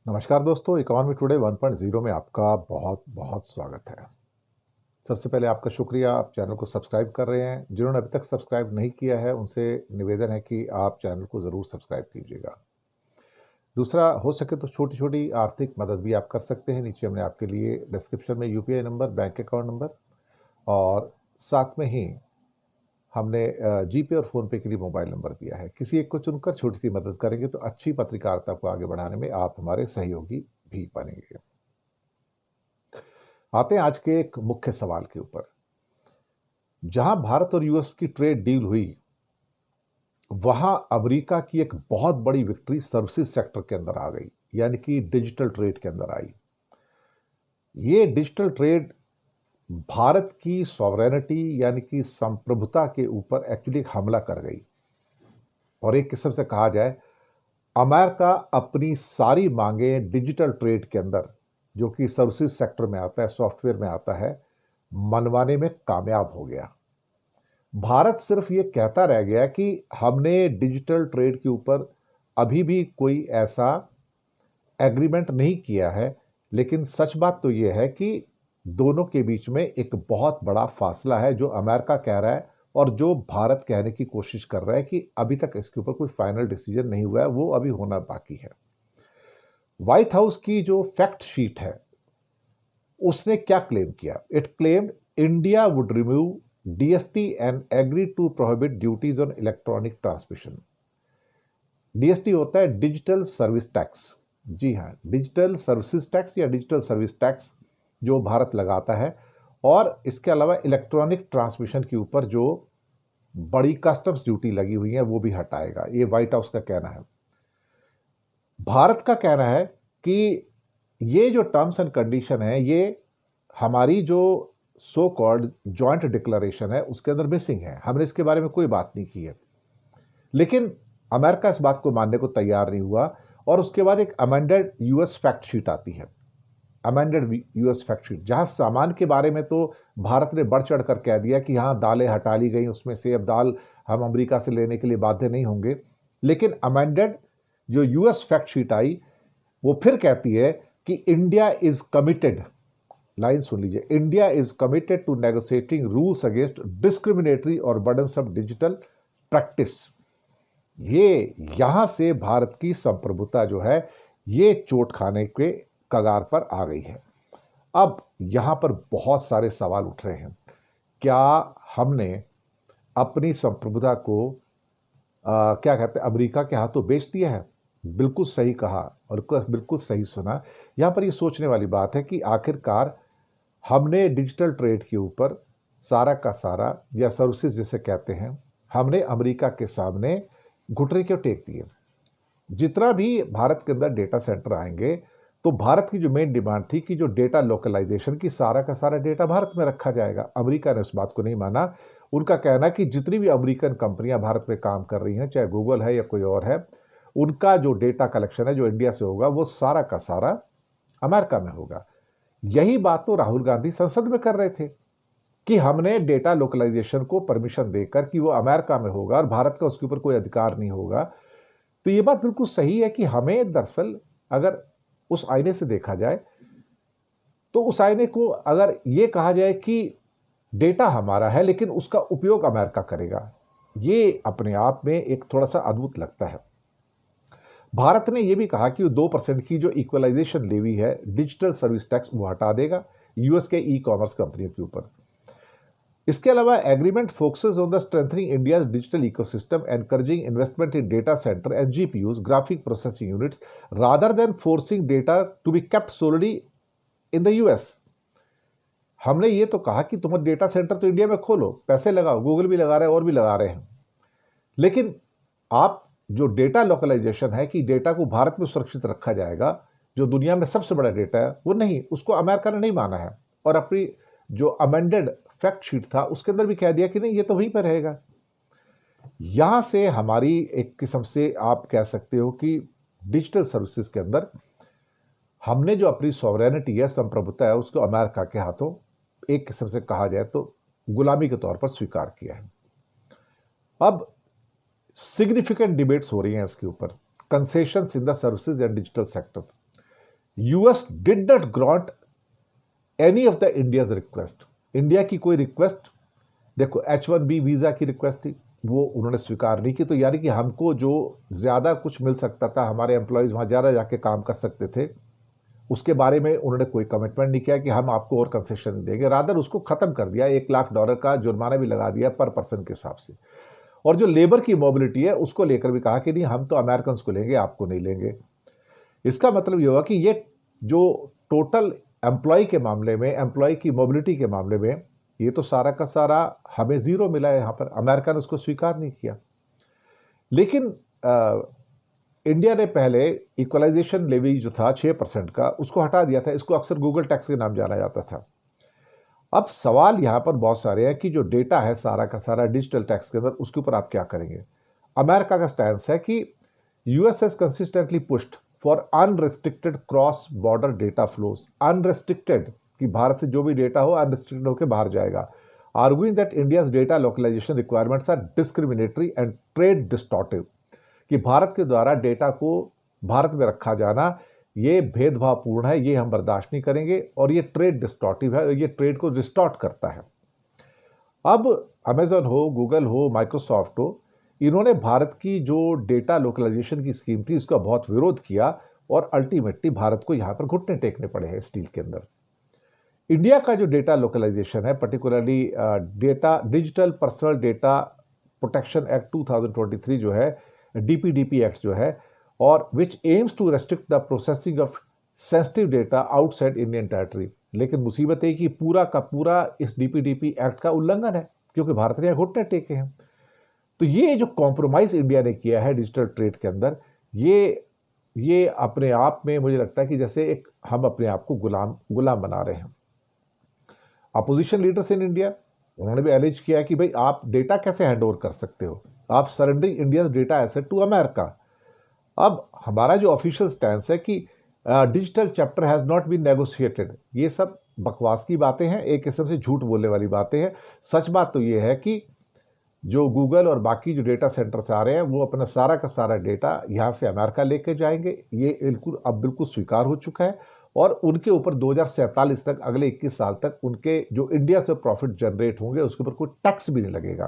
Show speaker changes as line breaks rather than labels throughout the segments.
नमस्कार दोस्तों, economy today 1.0 में आपका बहुत बहुत स्वागत है। सबसे पहले आपका शुक्रिया, आप चैनल को सब्सक्राइब कर रहे हैं। जिन्होंने अभी तक सब्सक्राइब नहीं किया है उनसे निवेदन है कि आप चैनल को ज़रूर सब्सक्राइब कीजिएगा। दूसरा, हो सके तो छोटी छोटी आर्थिक मदद भी आप कर सकते हैं। नीचे हमने आपके लिए डिस्क्रिप्शन में UPI number, bank account number और साथ में ही हमने जीपे और फ़ोन पे के लिए मोबाइल नंबर दिया है। किसी एक को चुनकर छोटी सी मदद करेंगे तो अच्छी पत्रकारिता को आगे बढ़ाने में आप हमारे सहयोगी भी बनेंगे। आते हैं आज के एक मुख्य सवाल के ऊपर। जहां भारत और यूएस की ट्रेड डील हुई, वहां अमेरिका की एक बहुत बड़ी विक्ट्री सर्विसेज सेक्टर के अंदर आ गई, यानी कि डिजिटल ट्रेड के अंदर आई। ये डिजिटल ट्रेड भारत की सॉवरेनिटी यानी कि संप्रभुता के ऊपर एक्चुअली एक हमला कर गई। और एक किस्म से कहा जाए, अमेरिका अपनी सारी मांगे डिजिटल ट्रेड के अंदर, जो कि सर्विसेज सेक्टर में आता है, सॉफ्टवेयर में आता है, मनवाने में कामयाब हो गया। भारत सिर्फ ये कहता रह गया कि हमने डिजिटल ट्रेड के ऊपर अभी भी कोई ऐसा एग्रीमेंट नहीं किया है, लेकिन सच बात तो ये है कि दोनों के बीच में एक बहुत बड़ा फासला है, जो अमेरिका कह रहा है और जो भारत कहने की कोशिश कर रहा है कि अभी तक इसके ऊपर कोई फाइनल डिसीजन नहीं हुआ है, वो अभी होना बाकी है। व्हाइट हाउस की जो फैक्ट शीट है, उसने क्या क्लेम किया? It claimed India would remove DST and agree to prohibit duties on electronic transmission. DST होता है डिजिटल सर्विस टैक्स। जी हाँ, डिजिटल सर्विसेज टैक्स या डिजिटल सर्विस टैक्स जो भारत लगाता है। और इसके अलावा इलेक्ट्रॉनिक ट्रांसमिशन के ऊपर जो बड़ी कस्टम्स ड्यूटी लगी हुई है वो भी हटाएगा। ये व्हाइट हाउस का कहना है। भारत का कहना है कि ये जो टर्म्स एंड कंडीशन है, ये हमारी जो सो कॉल्ड जॉइंट डिक्लेरेशन है उसके अंदर मिसिंग है। हमने इसके बारे में कोई बात नहीं की है। लेकिन अमेरिका इस बात को मानने को तैयार नहीं हुआ। और उसके बाद एक अमेंडेड यूएस फैक्ट शीट आती है, अमेंडेड यूएस फैक्ट शीट, जहां सामान के बारे में तो भारत ने बढ़ चढ़ कर कह दिया कि हाँ, दालें हटा ली गई उसमें से, अब दाल हम अमेरिका से लेने के लिए बाध्य नहीं होंगे। लेकिन अमेंडेड जो यूएस फैक्ट शीट आई, वो फिर कहती है कि इंडिया इज कमिटेड, लाइन सुन लीजिए, India is committed to negotiating rules against discriminatory और बर्डनसम डिजिटल प्रैक्टिस। ये यहां से भारत की संप्रभुता जो है, ये चोट खाने के कगार पर आ गई है। अब यहां पर बहुत सारे सवाल उठ रहे हैं। क्या हमने अपनी संप्रभुता को क्या कहते हैं, अमेरिका के हाथों बेच दिया है? बिल्कुल सही कहा और बिल्कुल सही सुना। यहां पर ये सोचने वाली बात है कि आखिरकार हमने डिजिटल ट्रेड के ऊपर सारा का सारा, या सर्विसेज जिसे कहते हैं, हमने अमेरिका के सामने घुटने क्यों टेक दिए? जितना भी भारत के अंदर डेटा सेंटर आएंगे, तो भारत की जो मेन डिमांड थी कि जो डेटा लोकलाइजेशन की, सारा का सारा डेटा भारत में रखा जाएगा। अमेरिका ने उस बात को नहीं माना। उनका कहना है कि जितनी भी अमेरिकन कंपनियां भारत में काम कर रही हैं, चाहे गूगल है या कोई और है, उनका जो डेटा कलेक्शन है जो इंडिया से होगा, वो सारा का सारा अमेरिका में होगा। यही बात तो राहुल गांधी संसद में कर रहे थे कि हमने डेटा लोकलाइजेशन को परमिशन देकर कि वो अमेरिका में होगा और भारत का उसके ऊपर कोई अधिकार नहीं होगा। तो ये बात बिल्कुल सही है कि हमें दरअसल अगर उस आईने से देखा जाए, तो उस आईने को अगर ये कहा जाए कि डेटा हमारा है लेकिन उसका उपयोग अमेरिका करेगा, ये अपने आप में एक थोड़ा सा अद्भुत लगता है। भारत ने यह भी कहा कि वो 2% की जो इक्वलाइजेशन लेवी है, डिजिटल सर्विस टैक्स, वो हटा देगा यूएस के ई कॉमर्स कंपनियों के ऊपर। इसके अलावा agreement focuses on the strengthening India's digital ecosystem, encouraging investment in data centre and GPUs, graphic processing units, rather than forcing data to be kept solely in the US. हमने ये तो कहा कि तुम डेटा सेंटर तो India में खोलो, पैसे लगाओ, गूगल भी लगा रहे हैं और भी लगा रहे हैं, लेकिन आप जो डेटा लोकलाइजेशन है कि डेटा को भारत में सुरक्षित रखा जाएगा, जो दुनिया में सबसे बड़ा डेटा है, वो नहीं, उसको अमेरिका ने नहीं माना है। और अपनी जो अमेंडेड फैक्ट शीट था उसके अंदर भी कह दिया कि नहीं, ये तो वहीं पर रहेगा। यहां से हमारी एक किस्म से आप कह सकते हो कि डिजिटल सर्विसेज के अंदर हमने जो अपनी सॉवरेनिटी है, संप्रभुता है, उसको अमेरिका के हाथों एक किस्म से कहा जाए तो गुलामी के तौर पर स्वीकार किया है। अब सिग्निफिकेंट डिबेट्स हो रही हैं इसके ऊपर, concessions in the services and digital sectors. US did not grant any of the India's request. India की कोई रिक्वेस्ट, देखो H1B वीजा की रिक्वेस्ट थी, वो उन्होंने स्वीकार नहीं की। तो यानी कि हमको जो ज़्यादा कुछ मिल सकता था, हमारे एम्प्लॉयज़ वहाँ ज़्यादा जाके काम कर सकते थे, उसके बारे में उन्होंने कोई कमिटमेंट नहीं किया कि हम आपको और कंसेशन देंगे। रादर उसको ख़त्म कर दिया, $1 लाख का जुर्माना भी लगा दिया पर पर्सन के हिसाब से। और जो लेबर की मोबिलिटी है उसको लेकर भी कहा कि नहीं, हम तो अमेरिकन को लेंगे, आपको नहीं लेंगे। इसका मतलब ये हुआ कि ये जो टोटल एम्प्लॉय के मामले में, एम्प्लॉय की मोबिलिटी के मामले में, ये तो सारा का सारा हमें ज़ीरो मिला है यहाँ पर। अमेरिका ने उसको स्वीकार नहीं किया। लेकिन इंडिया ने पहले इक्वलाइजेशन लेवी जो था 6% का, उसको हटा दिया था। इसको अक्सर गूगल टैक्स के नाम जाना जाता था। अब सवाल यहाँ पर बहुत सारे हैं कि जो डेटा है सारा का सारा डिजिटल टैक्स के अंदर, उसके ऊपर आप क्या करेंगे। अमेरिका का स्टैंस है कि US has consistently pushed for unrestricted cross border data flows. Unrestricted, कि भारत से जो भी डेटा हो अनरेस्ट्रिक्टेड होकर बाहर जाएगा। Arguing that India's data localisation requirements are discriminatory and trade distortive, कि भारत के द्वारा डेटा को भारत में रखा जाना ये भेदभावपूर्ण है, ये हम बर्दाश्त नहीं करेंगे, और ये ट्रेड डिस्टॉर्टिव है, ये ट्रेड को डिस्टॉर्ट करता है। अब अमेजन हो, गूगल हो, माइक्रोसॉफ्ट हो, इन्होंने भारत की जो डेटा लोकलाइजेशन की स्कीम थी इसका बहुत विरोध किया, और अल्टीमेटली भारत को यहाँ पर घुटने टेकने पड़े हैं इस डील के अंदर। इंडिया का जो डेटा लोकलाइजेशन है, particularly data digital personal data protection act 2023 जो है, डीपीडीपी एक्ट जो है, और which aims to restrict the processing of sensitive data outside Indian territory. लेकिन मुसीबत है कि पूरा का पूरा इस डीपीडीपी एक्ट का उल्लंघन है, क्योंकि भारत ने घुटने टेके हैं। तो ये जो कॉम्प्रोमाइज इंडिया ने किया है डिजिटल ट्रेड के अंदर, ये अपने आप में मुझे लगता है कि जैसे एक हम अपने आप को गुलाम बना रहे हैं। अपोजिशन लीडर्स इन इंडिया, उन्होंने भी एलिज किया कि भाई आप डेटा कैसे हैंड ओवर कर सकते हो, आप surrendering India data asset to America. अब हमारा जो ऑफिशियल स्टैंस है कि digital chapter has not been negotiated, ये सब बकवास की बातें हैं, एक किस्म से झूठ बोलने वाली बातें हैं। सच बात तो ये है कि जो गूगल और बाकी जो डेटा सेंटर से आ रहे हैं वो अपना सारा का सारा डेटा यहाँ से अमेरिका लेके जाएंगे, ये बिल्कुल स्वीकार हो चुका है। और उनके ऊपर 2047 तक, अगले 21 साल तक, उनके जो इंडिया से प्रॉफिट जनरेट होंगे उसके ऊपर कोई टैक्स भी नहीं लगेगा।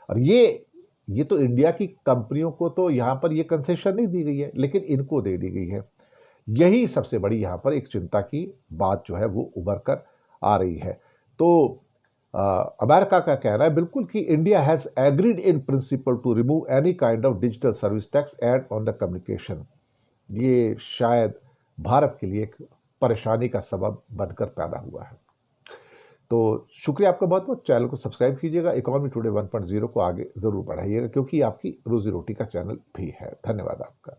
और ये तो इंडिया की कंपनियों को तो यहाँ पर ये कंसेशन नहीं दी गई है, लेकिन इनको दे दी गई है। यही सबसे बड़ी यहाँ पर एक चिंता की बात जो है वो उभर कर आ रही है। तो अमेरिका का कहना है बिल्कुल कि India has agreed in principle to remove any kind of digital service tax add on the communication. ये शायद भारत के लिए एक परेशानी का सबब बनकर पैदा हुआ है। तो शुक्रिया आपका बहुत बहुत। चैनल को सब्सक्राइब कीजिएगा, इकोनॉमी टुडे 1.0 को आगे ज़रूर बढ़ाइएगा, क्योंकि आपकी रोजी रोटी का चैनल भी है। धन्यवाद आपका।